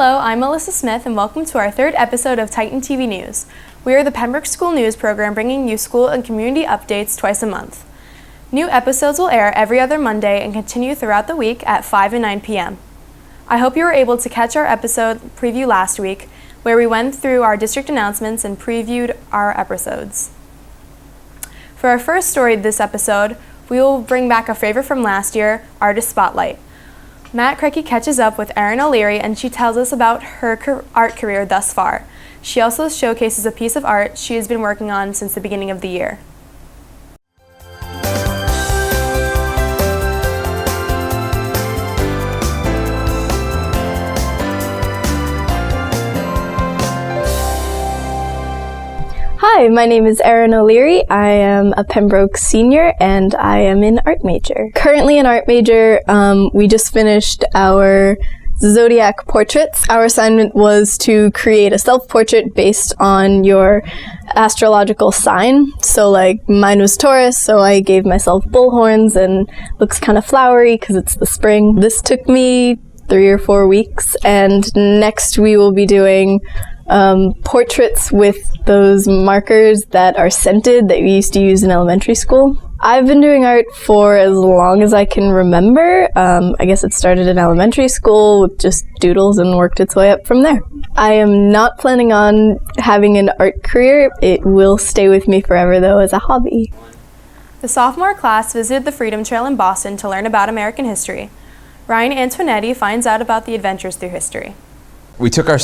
Hello, I'm Melissa Smith, and welcome to our third episode of Titan TV News. We are the Pembroke School News program bringing you school and community updates twice a month. New episodes will air every other Monday and continue throughout the week at 5 and 9 p.m. I hope you were able to catch our episode preview last week, where we went through our district announcements and previewed our episodes. For our first story this episode, we will bring back a favorite from last year, Artist Spotlight. Matt Kreckie catches up with Erin O'Leary and she tells us about her art career thus far. She also showcases a piece of art she has been working on since the beginning of the year. Hi, my name is Erin O'Leary. I am a Pembroke senior and I am an art major. Currently an art major, we just finished our zodiac portraits. Our assignment was to create a self-portrait based on your astrological sign. So like mine was Taurus, so I gave myself bullhorns and looks kind of flowery because it's the spring. This took me 3 or 4 weeks, and next we will be doing portraits with those markers that are scented that we used to use in elementary school. I've been doing art for as long as I can remember. I guess it started in elementary school with just doodles and worked its way up from there. I am not planning on having an art career. It will stay with me forever though as a hobby. The sophomore class visited the Freedom Trail in Boston to learn about American history. Ryan Antoinetti finds out about the adventures through history. We took all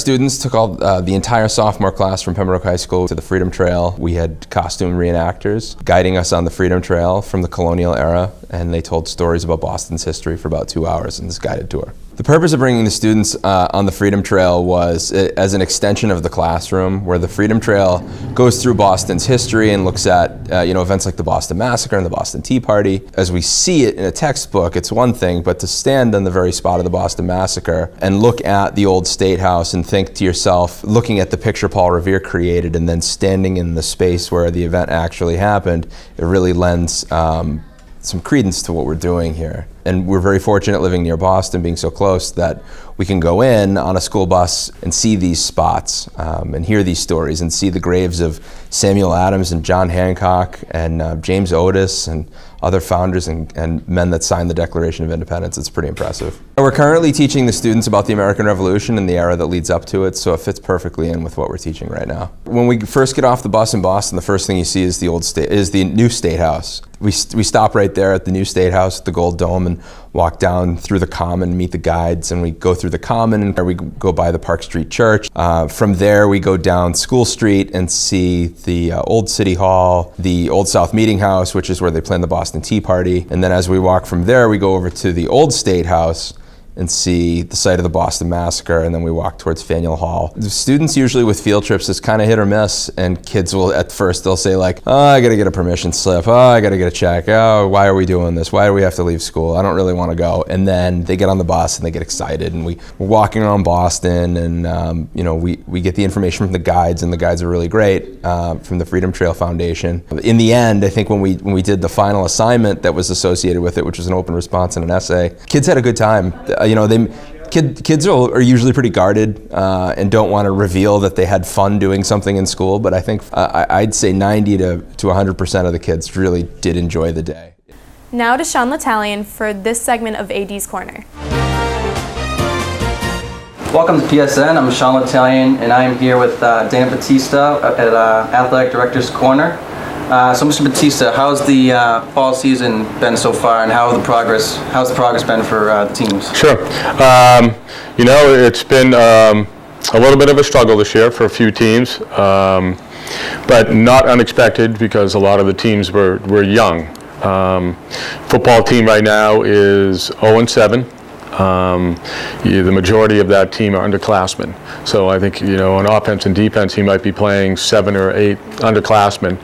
the entire sophomore class from Pembroke High School to the Freedom Trail. We had costume reenactors guiding us on the Freedom Trail from the colonial era, and they told stories about Boston's history for about 2 hours in this guided tour. The purpose of bringing the students on the Freedom Trail was as an extension of the classroom, where the Freedom Trail goes through Boston's history and looks at events like the Boston Massacre and the Boston Tea Party. As we see it in a textbook, it's one thing, but to stand on the very spot of the Boston Massacre and look at the old State House and think to yourself, looking at the picture Paul Revere created and then standing in the space where the event actually happened, it really lends some credence to what we're doing here. And we're very fortunate living near Boston, being so close, that we can go in on a school bus and see these spots and hear these stories and see the graves of Samuel Adams and John Hancock and James Otis and other founders and men that signed the Declaration of Independence. It's pretty impressive. We're currently teaching the students about the American Revolution and the era that leads up to it, so it fits perfectly in with what we're teaching right now. When we first get off the bus in Boston, the first thing you see is the new State House. We stop right there at the new State House, the Gold Dome, and walk down through the Common, meet the guides, and we go through the Common, and we go by the Park Street Church. From there, we go down School Street and see the old City Hall, the Old South Meeting House, which is where they planned the Boston Tea Party. And then as we walk from there, we go over to the old State House and see the site of the Boston Massacre, and then we walk towards Faneuil Hall. The students usually with field trips is kind of hit or miss, and kids will, at first, they'll say like, oh, I gotta get a permission slip, oh, I gotta get a check, oh, why are we doing this? Why do we have to leave school? I don't really wanna go. And then they get on the bus and they get excited, and we're walking around Boston, and we get the information from the guides, and the guides are really great from the Freedom Trail Foundation. In the end, I think when we did the final assignment that was associated with it, which was an open response and an essay, kids had a good time. Kids are usually pretty guarded and don't want to reveal that they had fun doing something in school, but I think I'd say 90 to 100% of the kids really did enjoy the day. Now to Sean L'Italian for this segment of AD's Corner. Welcome to PSN. I'm Sean L'Italian, and I am here with Dan Battista at Athletic Director's Corner. So Mr. Battista, how's the fall season been so far, and how's the progress been for the teams? Sure. It's been a little bit of a struggle this year for a few teams, but not unexpected because a lot of the teams were young. Football team right now is 0-7. The majority of that team are underclassmen. So I think, on offense and defense, he might be playing 7 or 8 underclassmen.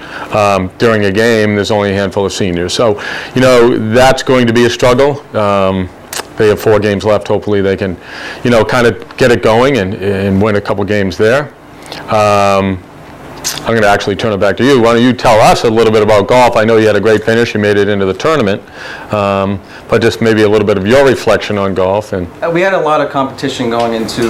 During a game, there's only a handful of seniors. So, that's going to be a struggle. They have 4 games left. Hopefully they can, kind of get it going and win a couple games there. I'm going to actually turn it back to you. Why don't you tell us a little bit about golf? I know you had a great finish. You made it into the tournament. But just maybe a little bit of your reflection on golf. And We had a lot of competition going into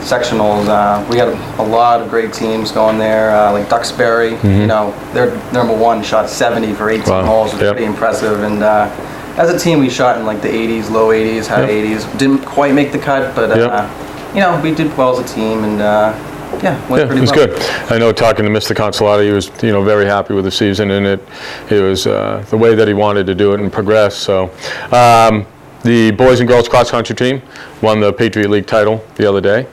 sectionals. We had a lot of great teams going there, like Duxbury. You know, their number one shot 70 for 18 holes, which was pretty impressive. And as a team, we shot in like the 80s, low 80s, high 80s. Didn't quite make the cut, but you know, we did well as a team, and went pretty it was well. good. I know talking to Mr. Consolati, he was very happy with the season, and it was the way that he wanted to do it and progress. So the boys and girls cross country team won the Patriot League title the other day.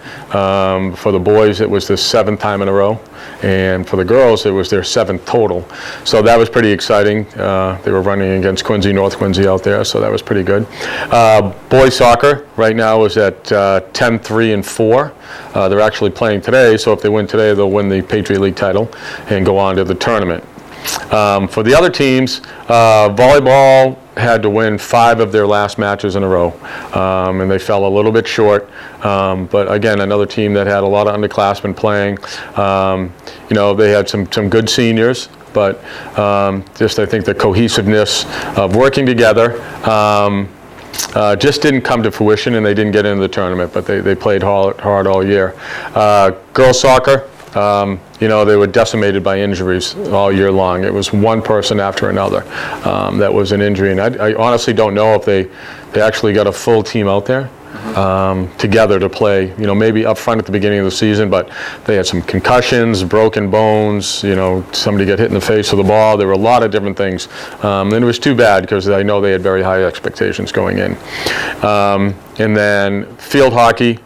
For the boys, it was the 7th time in a row, and for the girls, it was their 7th total. So that was pretty exciting. They were running against Quincy, North Quincy out there, so that was pretty good. Boys soccer right now is at 10-3-4. They're actually playing today, so if they win today, they'll win the Patriot League title and go on to the tournament. For the other teams, volleyball had to win 5 of their last matches in a row, and they fell a little bit short. But again, another team that had a lot of underclassmen playing. They had some good seniors, but just I think the cohesiveness of working together just didn't come to fruition, and they didn't get into the tournament. But they played hard all year. Girls soccer. They were decimated by injuries all year long. It was one person after another that was an injury. And I honestly don't know if they actually got a full team out there together to play, maybe up front at the beginning of the season, but they had some concussions, broken bones, somebody got hit in the face with the ball. There were a lot of different things. And it was too bad because I know they had very high expectations going in. And then field hockey.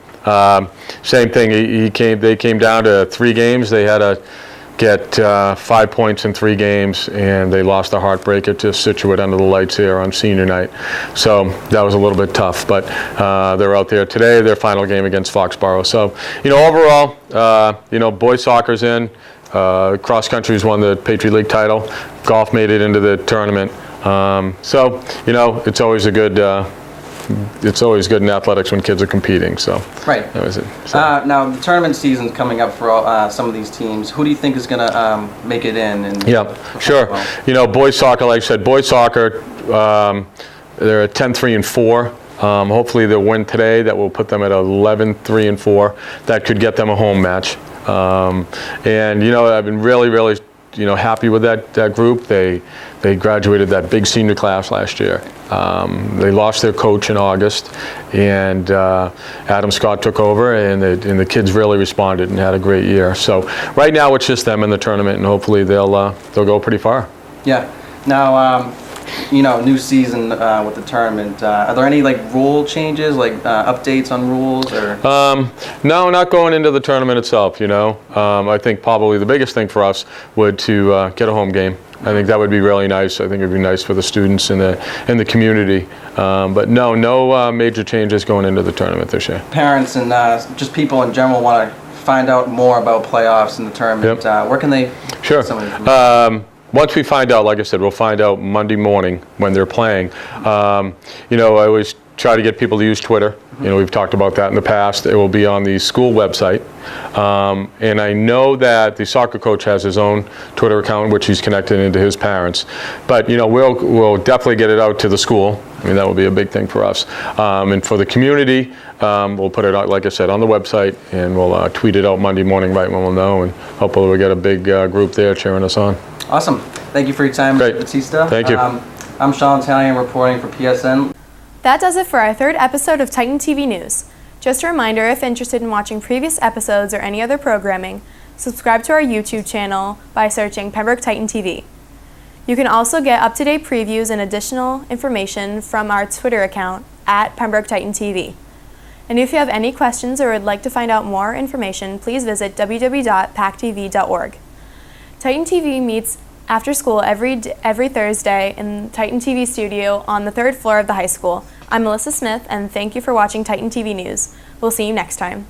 Same thing. They came down to 3 games. They had to get 5 points in 3 games, and they lost a heartbreaker to Situate under the lights here on senior night. So that was a little bit tough. But they're out there today. Their final game against Foxborough. So overall, boys soccer's in. Cross country's won the Patriot League title. Golf made it into the tournament. It's always a good. It's always good in athletics when kids are competing. So right. That was it. So. Now the tournament season's coming up for some of these teams. Who do you think is going to make it in? Sure. Boys soccer, like I said, boys soccer, they're at 10-3-4. Hopefully they'll win today. That will put them at 11-3-4. That could get them a home match. I've been really, really happy with that group. They graduated that big senior class last year. They lost their coach in August, and Adam Scott took over, and the kids really responded and had a great year. So right now it's just them in the tournament, and hopefully they'll go pretty far. Yeah. Now, new season with the tournament. Are there any rule changes, updates on rules, or? No, not going into the tournament itself. I think probably the biggest thing for us would to get a home game. I think that would be really nice. I think it would be nice for the students in the community. But no major changes going into the tournament this year. Parents and just people in general want to find out more about playoffs in the tournament. Yep. Where can they? Sure. Once we find out, like I said, we'll find out Monday morning when they're playing. I always try to get people to use Twitter. We've talked about that in the past. It will be on the school website. And I know that the soccer coach has his own Twitter account, which he's connected into his parents. But, we'll definitely get it out to the school. That will be a big thing for us. And for the community, we'll put it out, like I said, on the website, and we'll tweet it out Monday morning right when we'll know. And hopefully we'll get a big group there cheering us on. Awesome. Thank you for your time, Great. Mr. Battista. Thank you. I'm Sean Italian reporting for PSN. That does it for our 3rd episode of Titan TV News. Just a reminder, if interested in watching previous episodes or any other programming, subscribe to our YouTube channel by searching Pembroke Titan TV. You can also get up-to-date previews and additional information from our Twitter account at Pembroke Titan TV. And if you have any questions or would like to find out more information, please visit www.pactv.org. Titan TV meets after school every Thursday in Titan TV studio on the 3rd floor of the high school. I'm Melissa Smith, and thank you for watching Titan TV News. We'll see you next time.